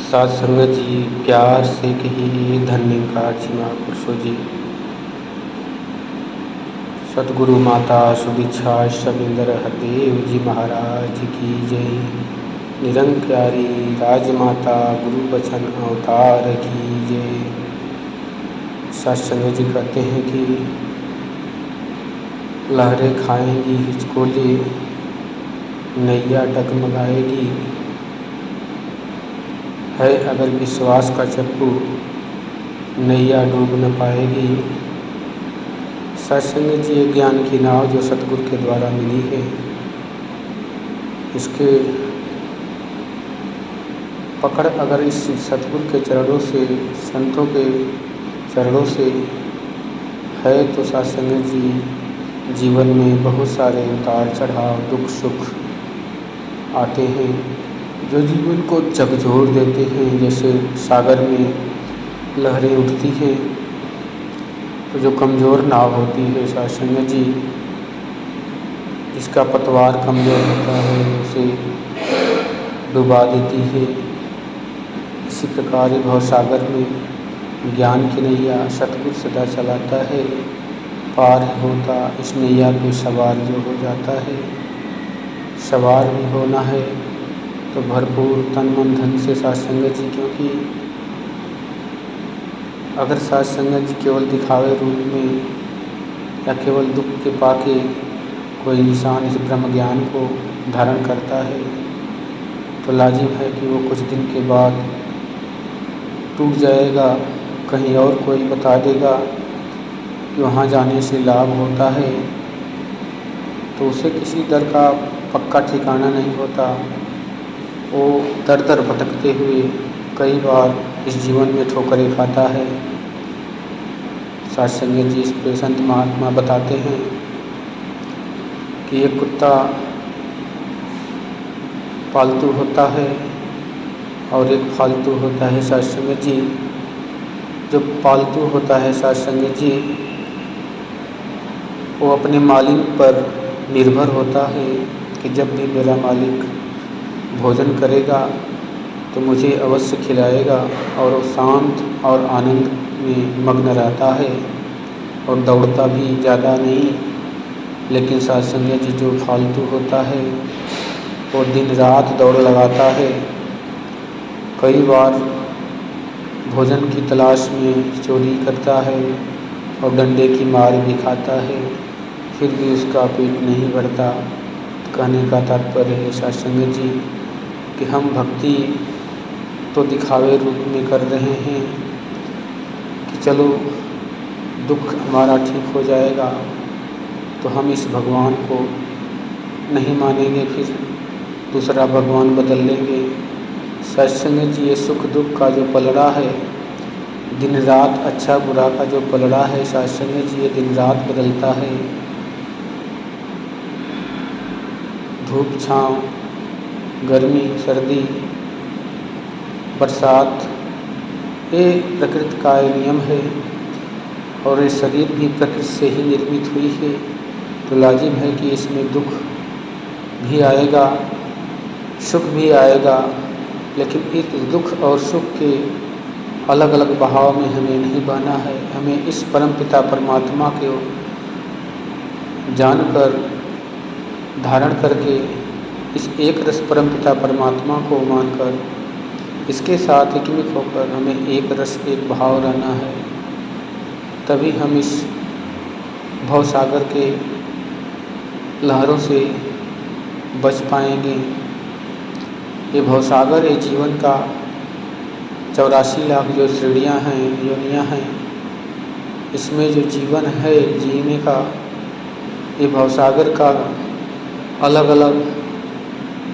साध संगत जी प्यार से कहिए धन्य का जिमा पुरुषो जी। सतगुरु माता सुदीक्षा शबिंदर हरदेव जी महाराज की जय। निरंकारी राजमाता गुरु बचन अवतार की जय। साध संगत जी कहते हैं कि लहरें खाएंगी हिचकोले, नैया डगमगाएगी, है अगर विश्वास का चप्पू नैया डूब न पाएगी। सत्संग जी ज्ञान की नाव जो सतगुरु के द्वारा मिली है, इसके पकड़ अगर इस सतगुरु के चरणों से, संतों के चरणों से है तो सत्संग जी जीवन में बहुत सारे उतार चढ़ाव दुख सुख आते हैं जो जीवन को झकझोर देते हैं। जैसे सागर में लहरें उठती हैं तो जो कमज़ोर नाव होती है सत्संग जी, जिसका पतवार कमज़ोर होता है उसे डुबा देती है। इसी प्रकार भव सागर में ज्ञान की नैया सतगुरु सदा चलाता है, पार होता इस नैया पे सवार जो हो जाता है। सवार भी होना है तो भरपूर तन मन धन से सत्संग जी, क्योंकि अगर सत्संग जी केवल दिखावे रूप में या केवल दुख के पाके कोई इंसान इस ब्रह्म ज्ञान को धारण करता है तो लाजिम है कि वो कुछ दिन के बाद टूट जाएगा। कहीं और कोई बता देगा कि वहाँ जाने से लाभ होता है तो उसे किसी दर का पक्का ठिकाना नहीं होता। वो दर दर भटकते हुए कई बार इस जीवन में ठोकरें खाता है। सत्संग जी इस पे संत महात्मा बताते हैं कि एक कुत्ता पालतू होता है और एक फालतू होता है। सत्संग जी जो पालतू होता है सत्संग जी, वो अपने मालिक पर निर्भर होता है कि जब भी मेरा मालिक भोजन करेगा तो मुझे अवश्य खिलाएगा, और वो शांत और आनंद में मग्न रहता है और दौड़ता भी ज़्यादा नहीं। लेकिन सत्संग जी जो फालतू होता है वो दिन रात दौड़ लगाता है, कई बार भोजन की तलाश में चोरी करता है और डंडे की मार भी खाता है, फिर भी उसका पेट नहीं भरता। कहने का तात्पर्य है सत्संग जी कि हम भक्ति तो दिखावे रूप में कर रहे हैं कि चलो दुख हमारा ठीक हो जाएगा, तो हम इस भगवान को नहीं मानेंगे, फिर दूसरा भगवान बदल लेंगे। सत्संग जी ये सुख दुख का जो पलड़ा है, दिन रात अच्छा बुरा का जो पलड़ा है, सत्संग जी ये दिन रात बदलता है। धूप छाँव, गर्मी सर्दी बरसात, ये प्रकृति का नियम है और ये शरीर भी प्रकृति से ही निर्मित हुई है, तो लाजिम है कि इसमें दुख भी आएगा सुख भी आएगा। लेकिन इस दुख और सुख के अलग अलग बहाव में हमें नहीं बहना है। हमें इस परमपिता परमात्मा को जानकर धारण करके इस एक रस परमपिता परमात्मा को मानकर इसके साथ एकमिक होकर हमें एक रस एक भाव रहना है, तभी हम इस भव सागर के लहरों से बच पाएंगे। ये भवसागर ये जीवन का 84 लाख जो श्रेणियाँ हैं, योनियाँ हैं, इसमें जो जीवन है जीने का, ये भवसागर का अलग अलग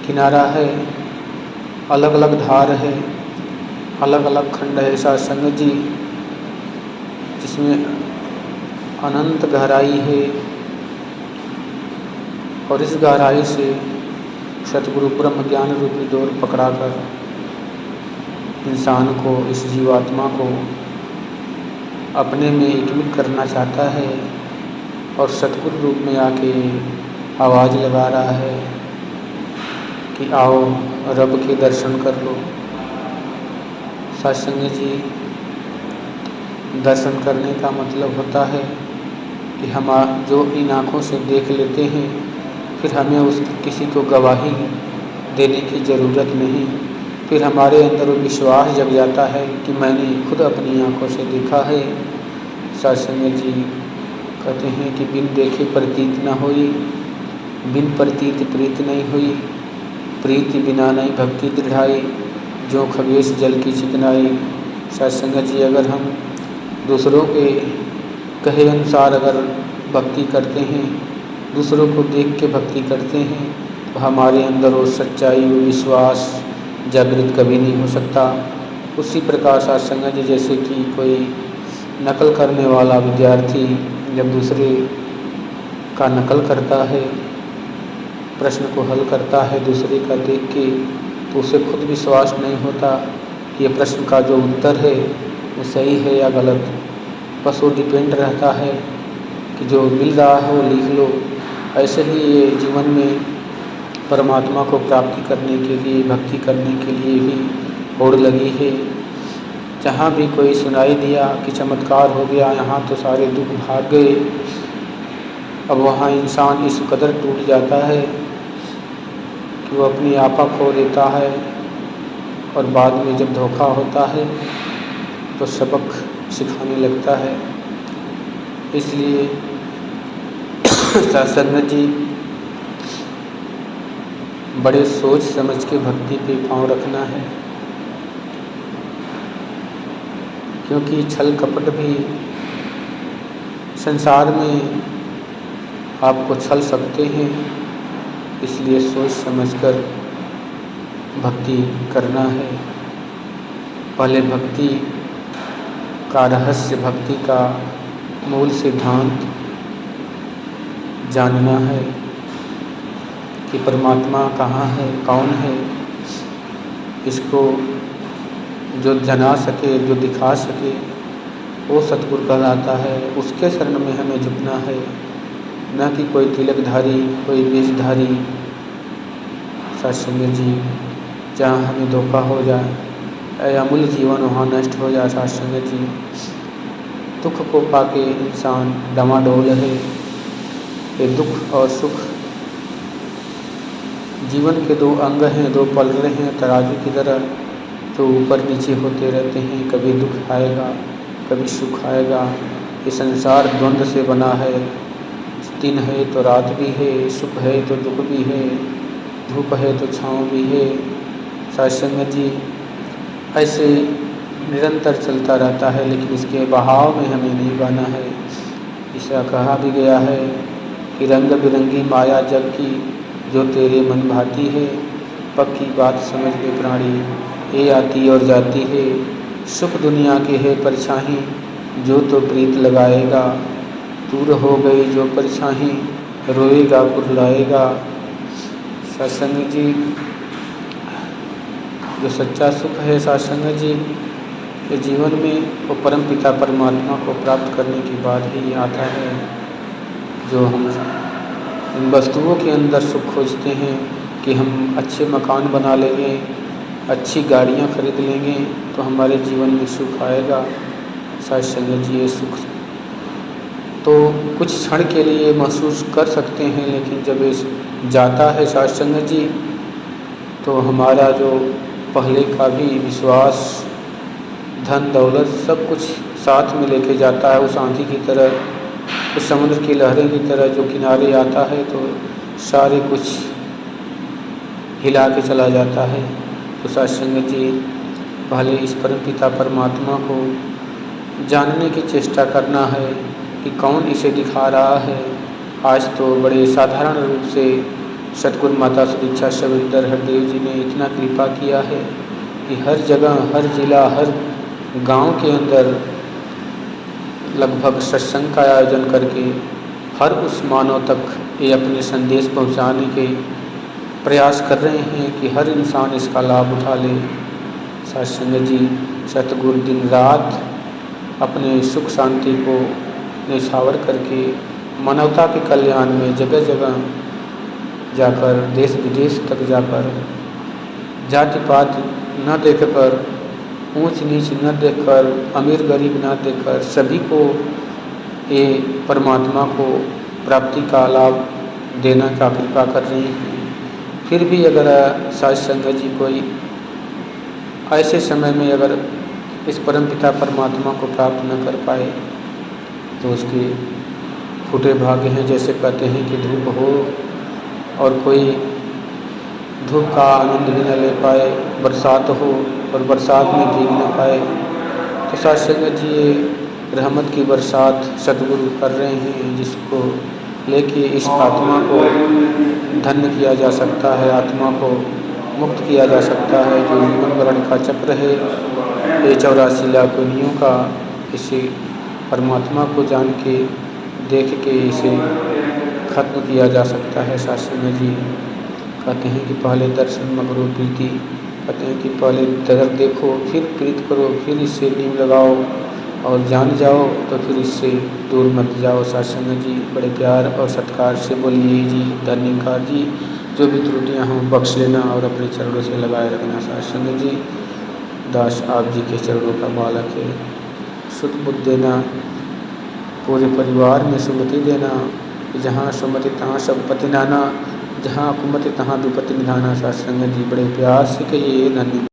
किनारा है, अलग अलग धार है, अलग अलग खंड है सत्संग जी, जिसमें अनंत गहराई है। और इस गहराई से सतगुरु ब्रह्म ज्ञान रूपी डोर पकड़ाकर इंसान को, इस जीवात्मा को अपने में एकमित करना चाहता है और सतगुरु रूप में आके आवाज़ लगा रहा है कि आओ रब के दर्शन कर लो। सत्संग जी, दर्शन करने का मतलब होता है कि हम जो इन आँखों से देख लेते हैं, फिर हमें उस किसी को गवाही देने की ज़रूरत नहीं। फिर हमारे अंदर वो विश्वास जग जाता है कि मैंने खुद अपनी आँखों से देखा है। सत्संग जी कहते हैं कि बिन देखे प्रतीत न होई, बिन प्रतीत प्रीत नहीं हुई, प्रीति बिना नहीं भक्ति दृढ़ाई, जो खगेश जल की चिकनाई। सत्संग जी, अगर हम दूसरों के कहे अनुसार अगर भक्ति करते हैं, दूसरों को देख के भक्ति करते हैं, तो हमारे अंदर वो सच्चाई, वो विश्वास जागृत कभी नहीं हो सकता। उसी प्रकार सत्संग जी, जैसे कि कोई नकल करने वाला विद्यार्थी जब दूसरे का नकल करता है, प्रश्न को हल करता है दूसरे का देख के, तो उसे खुद विश्वास नहीं होता कि ये प्रश्न का जो उत्तर है वो सही है या गलत। बस वो डिपेंड रहता है कि जो मिल रहा है वो लिख लो। ऐसे ही ये जीवन में परमात्मा को प्राप्ति करने के लिए, भक्ति करने के लिए भी होड़ लगी है। जहाँ भी कोई सुनाई दिया कि चमत्कार हो गया, यहाँ तो सारे दुख भाग गए। अब वहाँ इंसान इस कदर टूट जाता है कि वो अपनी आपा खो देता है, और बाद में जब धोखा होता है तो सबक सिखाने लगता है। इसलिए सत्संग जी, बड़े सोच समझ के भक्ति पे पाँव रखना है, क्योंकि छल कपट भी संसार में आपको छल सकते हैं। इसलिए सोच समझकर भक्ति करना है। पहले भक्ति का रहस्य, भक्ति का मूल सिद्धांत जानना है कि परमात्मा कहाँ है, कौन है। इसको जो जना सके, जो दिखा सके, वो सतगुरु कहलाता है। उसके शरण में हमें झुकना है, न कि कोई तिलकधारी, कोई वेशधारी सत्संग जी, जहाँ हमें धोखा हो जाए, अमूल्य जीवन वहाँ नष्ट हो जाए। सत्संग जी, दुख को पाके इंसान डमाडोल है। ये दुख और सुख जीवन के दो अंग हैं, दो पल रहे हैं तराजू की तरह, जो ऊपर नीचे होते रहते हैं। कभी दुख आएगा, कभी सुख आएगा। ये संसार द्वंद्व से बना है। दिन है तो रात भी है, सुख है तो दुख भी है, धूप है तो छाँव भी है। सत्संग जी, ऐसे निरंतर चलता रहता है, लेकिन इसके बहाव में हमें नहीं बहना है। ऐसा कहा भी गया है कि रंग बिरंगी माया जग की, जो तेरे मन भाती है। पक्की बात समझ ले प्राणी, ये आती और जाती है। सुख दुनिया के है परछाई, जो तो प्रीत लगाएगा। दूर हो गई जो परछाई, रोएगा कुरलाएगा। सत्संग जी, जो सच्चा सुख है सत्संग जी, ये जीवन में वो परम पिता परमात्मा को प्राप्त करने के बाद ही आता है। जो हम इन वस्तुओं के अंदर सुख खोजते हैं कि हम अच्छे मकान बना लेंगे, अच्छी गाड़ियाँ खरीद लेंगे, तो हमारे जीवन में सुख आएगा। सत्संग जी, ये सुख तो कुछ क्षण के लिए महसूस कर सकते हैं, लेकिन जब ये जाता है सत्संग जी, तो हमारा जो पहले का भी विश्वास, धन दौलत सब कुछ साथ में लेके जाता है। उस आंधी की तरह, उस समुद्र की लहरें की तरह जो किनारे आता है तो सारे कुछ हिला के चला जाता है। तो सत्संग जी, पहले इस परम पिता परमात्मा को जानने की चेष्टा करना है कि कौन इसे दिखा रहा है। आज तो बड़े साधारण रूप से सतगुरु माता सुदीक्षा शबरिंदर हरदेव जी ने इतना कृपा किया है कि हर जगह, हर जिला, हर गांव के अंदर लगभग सत्संग का आयोजन करके हर उस मानव तक ये अपने संदेश पहुंचाने के प्रयास कर रहे हैं कि हर इंसान इसका लाभ उठा ले। सत्संग जी, सतगुरु दिन रात अपने सुख शांति को निछावर करके मानवता के कल्याण में जगह जगह जाकर, देश विदेश तक जाकर, जाति पात न देखकर ऊंच नीच न देखकर, अमीर गरीब न देखकर सभी को ये परमात्मा को प्राप्ति का लाभ देना का कृपा कर रही हैं। फिर भी अगर साध संगत जी कोई ऐसे समय में अगर इस परमपिता परमात्मा को प्राप्त न कर पाए तो उसके फूटे भाग्य हैं। जैसे कहते हैं कि धूप हो और कोई धूप का आनंद भी न ले पाए, बरसात हो और बरसात में भीग न पाए। तो साध संगत जी ये रहमत की बरसात सद्गुरु कर रहे हैं, जिसको लेके इस आत्मा को धन्य किया जा सकता है, आत्मा को मुक्त किया जा सकता है। जो जीवन मरण का चक्र है ये 84 लाख योनियों का, इसे परमात्मा को जान के देख के इसे खत्म किया जा सकता है। शास्त्र में जी कहते हैं कि पहले दर्शन मगरो प्रीति, कहते हैं कि पहले दर्द देखो फिर प्रीत करो, फिर इससे नींव लगाओ और जान जाओ तो फिर इससे दूर मत जाओ। शास्त्र जी बड़े प्यार और सत्कार से बोलिए जी, धन्यकार जी। जो भी त्रुटियाँ हों बख्श लेना और अपने चरणों से लगाए रखना। शास्त्र जी दास आप जी के चरणों का बालक है, शुद्ध बुद्ध देना, पूरे परिवार में सुमति देना। जहाँ सुमति तहाँ संपत्ति नाना, जहाँ कुमति तहाँ विपत्ति निधाना। शास्त्र जी बड़े प्यार से कहिए धन्य।